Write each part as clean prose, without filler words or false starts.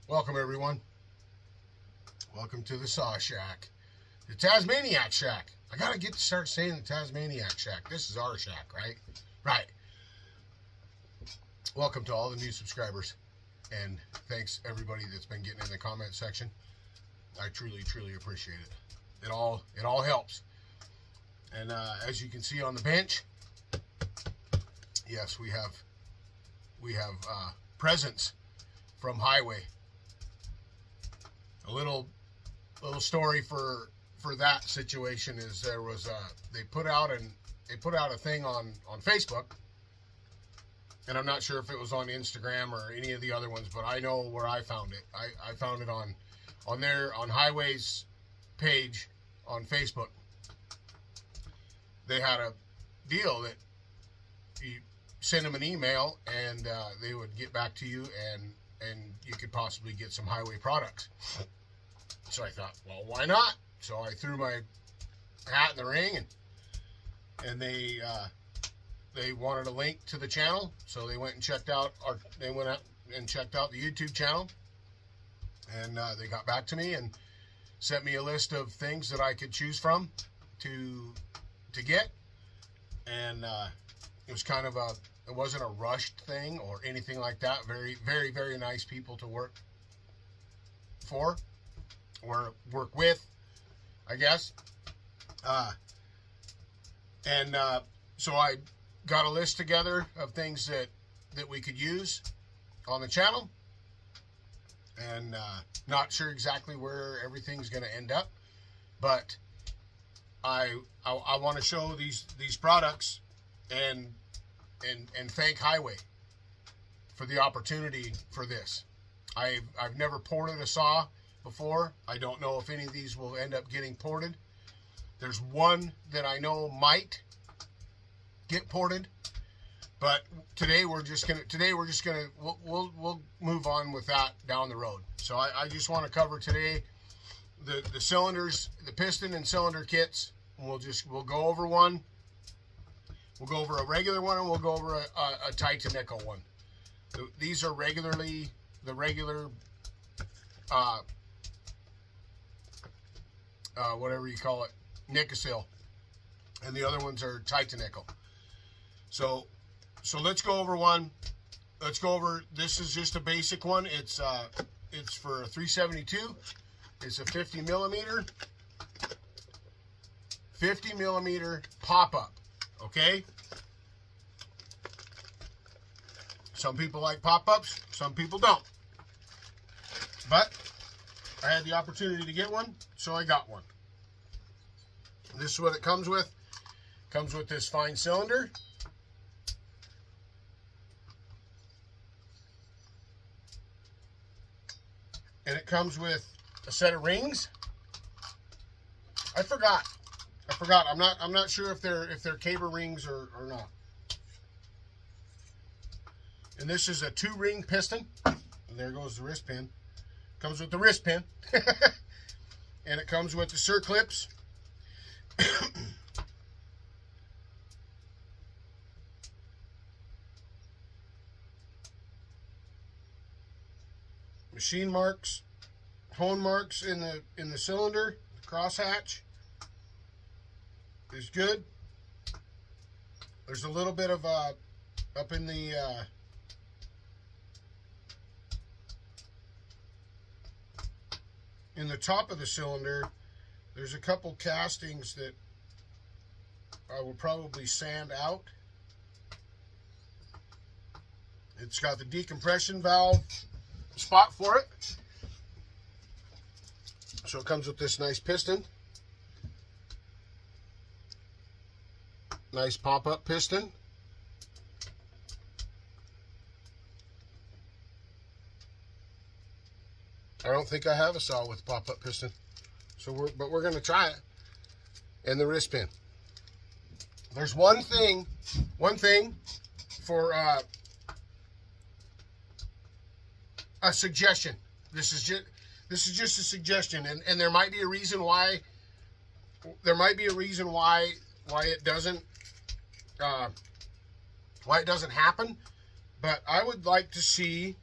Welcome, everyone. Welcome to the Saw Shack. The Tazmaniaxe Shack. I gotta get to start saying the Tazmaniaxe Shack. This is our shack, right? Right. Welcome to all the new subscribers. And thanks, everybody that's been getting in the comment section. I truly, truly appreciate it. It all helps. And as you can see on the bench, yes, we have presents from Hyway. A little story for that situation is there was they put out a thing on Facebook, and I'm not sure if it was on Instagram or any of the other ones, but I know where I found it. I found it on Hyway's page on Facebook. They had a deal that you send them an email and they would get back to you, and you could possibly get some Hyway products. So I thought, well, why not? So I threw my hat in the ring, and they wanted a link to the channel, so they went and checked out the YouTube channel, and they got back to me and sent me a list of things that I could choose from to get, and it was kind of it wasn't a rushed thing or anything like that. Very, very, very nice people to work for or work with, I guess. So I got a list together of things that we could use on the channel, and not sure exactly where everything's going to end up, but I want to show these products and thank Hyway for the opportunity for this. I've never ported a saw before. I don't know if any of these will end up getting ported. There's one that I know might get ported, but today we're just gonna we'll move on with that down the road. So I just want to cover today the cylinders, the piston and cylinder kits. And we'll go over one. We'll go over a regular one, and we'll go over a Tazmaniaxe one. These are the regular whatever you call it, Nickel, and the other ones are Tazmaniaxe. So let's go over one. Let's go over. This is just a basic one. It's for a 372. It's a 50 millimeter pop-up. Okay. Some people like pop-ups. Some people don't. But I had the opportunity to get one, so I got one. This is what it comes with. Comes with this fine cylinder. And it comes with a set of rings. I forgot. I'm not sure if they're caber rings or not. And this is a 2-ring piston. And there goes the wrist pin. Comes with the wrist pin. And it comes with the circlips. Machine marks, hone marks in the cylinder. The crosshatch is good. There's a little bit of up in the top of the cylinder. There's a couple castings that I will probably sand out. It's got the decompression valve spot for it. So it comes with this nice piston. Nice pop-up piston. I don't think I have a saw with pop-up piston. But we're going to try it. And the wrist pin. There's one thing for a suggestion. This is just a suggestion, and there might be a reason why. There might be a reason why it doesn't happen. But I would like to see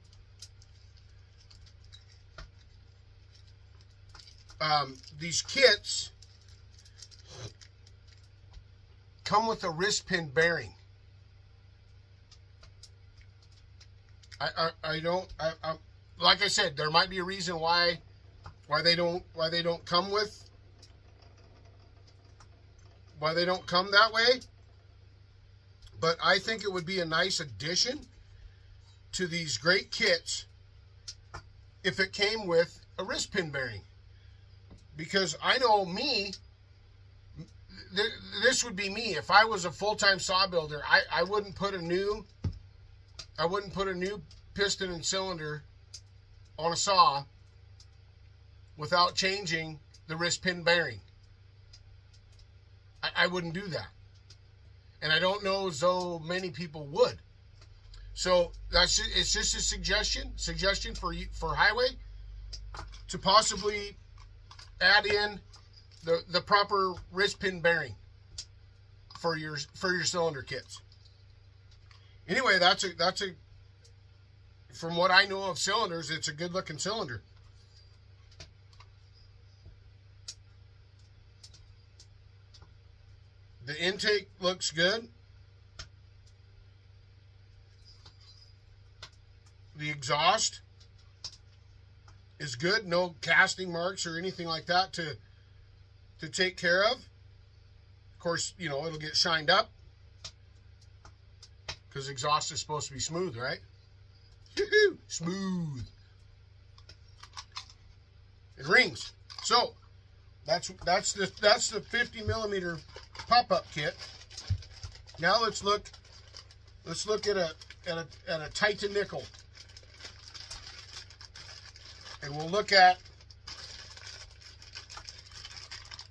these kits come with a wrist pin bearing. I don't like I said, there might be a reason why they don't come that way, but I think it would be a nice addition to these great kits if it came with a wrist pin bearing. Because I know me, this would be me. If I was a full-time saw builder, I wouldn't put a new piston and cylinder on a saw without changing the wrist pin bearing. I wouldn't do that. And I don't know as though many people would. So it's just a suggestion for Hyway to possibly add in the proper wrist pin bearing for your cylinder kits. Anyway, that's a from what I know of cylinders, it's a good looking cylinder. The intake looks good. The exhaust is good. No casting marks or anything like that to take care of. Of course, you know, it'll get shined up because exhaust is supposed to be smooth, right? Smooth. It rings. So that's the 50 millimeter pop-up kit. Now let's look at a Titan nickel, and we'll look at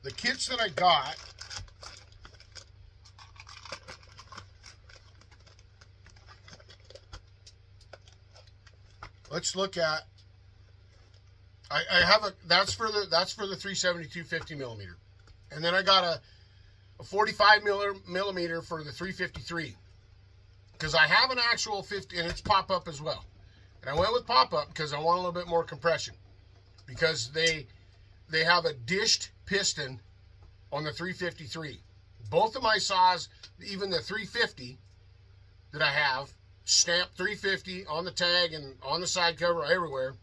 the kits that I got. Let's look at. I have a that's for the 372 50 millimeter, and then I got a 45 millimeter for the 353, because I have an actual 50, and it's pop up as well. And I went with pop up because I want a little bit more compression, because they have a dished piston on the 353. Both of my saws, even the 350 that I have, stamped 350 on the tag and on the side cover everywhere,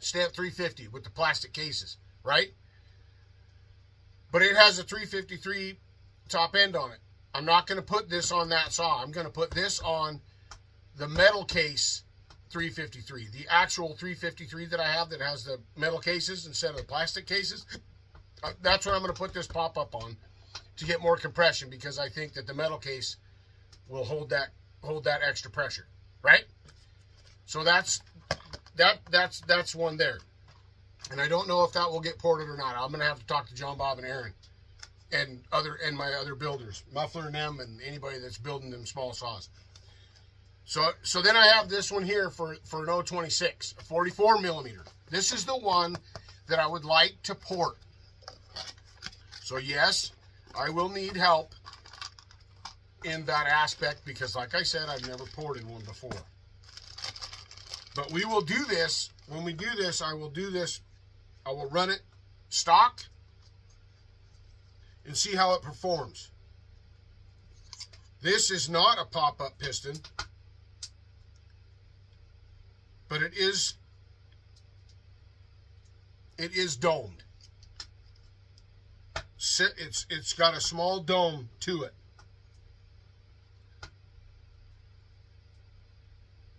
stamped 350 with the plastic cases, right? But it has a 353 top end on it. I'm not going to put this on that saw. I'm going to put this on the metal case 353. The actual 353 that I have that has the metal cases instead of the plastic cases. That's what I'm going to put this pop-up on to get more compression, because I think that the metal case will hold that extra pressure, right? So that's one there. And I don't know if that will get ported or not. I'm going to have to talk to John, Bob, and Aaron and my other builders, Muffler and them, and anybody that's building them small saws. So then I have this one here for an 026, a 44 millimeter. This is the one that I would like to port. So yes, I will need help in that aspect, because like I said, I've never ported one before. But we will do this. When we do this, I will run it stock and see how it performs. This is not a pop-up piston, but it is domed. It's got a small dome to it.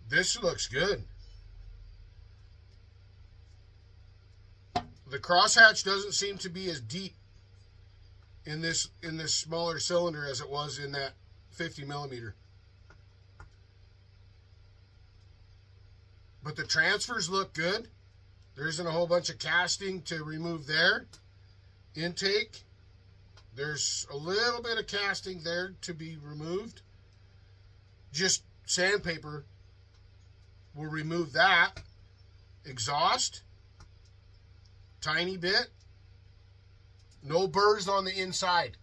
This looks good. The crosshatch doesn't seem to be as deep in this smaller cylinder as it was in that 50 millimeter. But the transfers look good. There isn't a whole bunch of casting to remove there. Intake, there's a little bit of casting there to be removed. Just sandpaper will remove that. Exhaust, tiny bit. No burrs on the inside.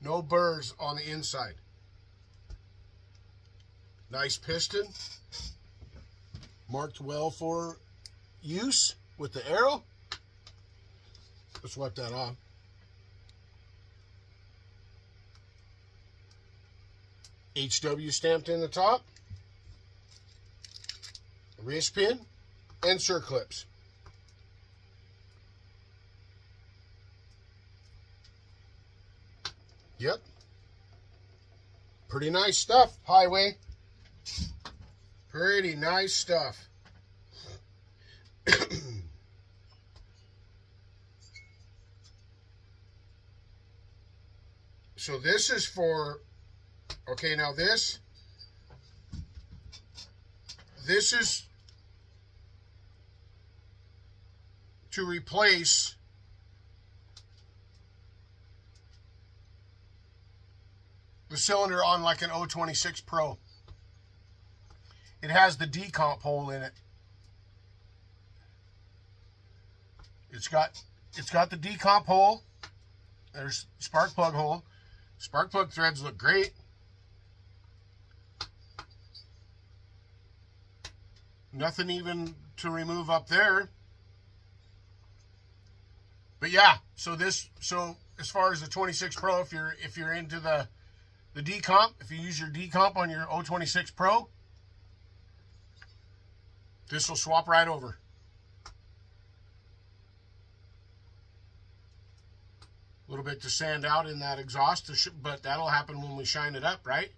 No burrs on the inside. Nice piston. Marked well for use with the arrow. Let's wipe that off. HW stamped in the top. Wrist pin and circlips. Yep. Pretty nice stuff, Hyway. Pretty nice stuff. So this is for, okay, now this is to replace the cylinder on like an 026 Pro. It has the decomp hole in it. It's got the decomp hole. There's spark plug hole. Spark plug threads look great. Nothing even to remove up there. But yeah, so as far as the 26 Pro, if you're into the decomp, if you use your decomp on your 026 Pro, this will swap right over. A little bit to sand out in that exhaust, but that'll happen when we shine it up, right?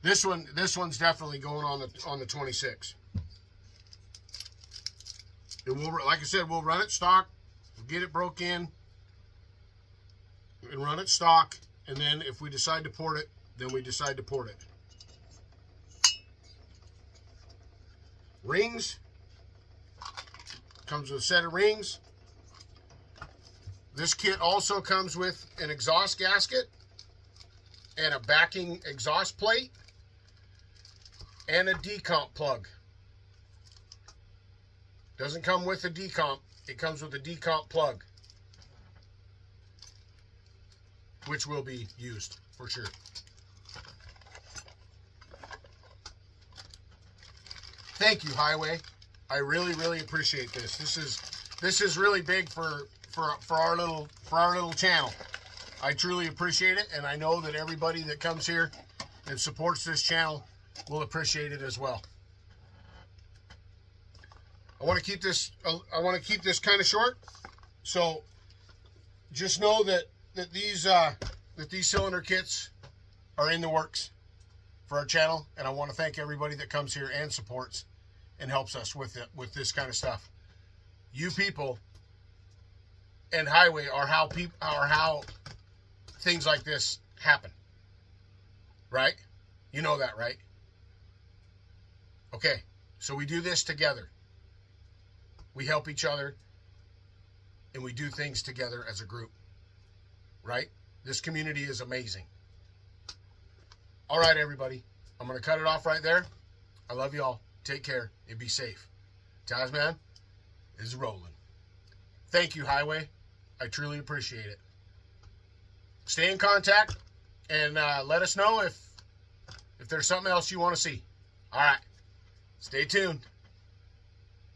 This one's definitely going on the 26. And we'll, like I said, we'll run it stock, we'll get it broke in, and run it stock. And then if we decide to port it, then we decide to port it. Rings. Comes with a set of rings. This kit also comes with an exhaust gasket and a backing exhaust plate and a decomp plug. Doesn't come with a decomp. It comes with a decomp plug, which will be used for sure. Thank you, Hyway. I really, really appreciate this. This is really big for our little channel. I truly appreciate it, and I know that everybody that comes here and supports this channel will appreciate it as well. I want to keep this kind of short, so just know that these cylinder kits are in the works for our channel, and I want to thank everybody that comes here and supports and helps us with this kind of stuff. You people and Hyway are how things like this happen, right? You know that, right? Okay, so we do this together. We help each other, and we do things together as a group, right? This community is amazing. All right, everybody. I'm going to cut it off right there. I love you all. Take care and be safe. Tazman is rolling. Thank you, Hyway. I truly appreciate it. Stay in contact and let us know if there's something else you want to see. All right. Stay tuned.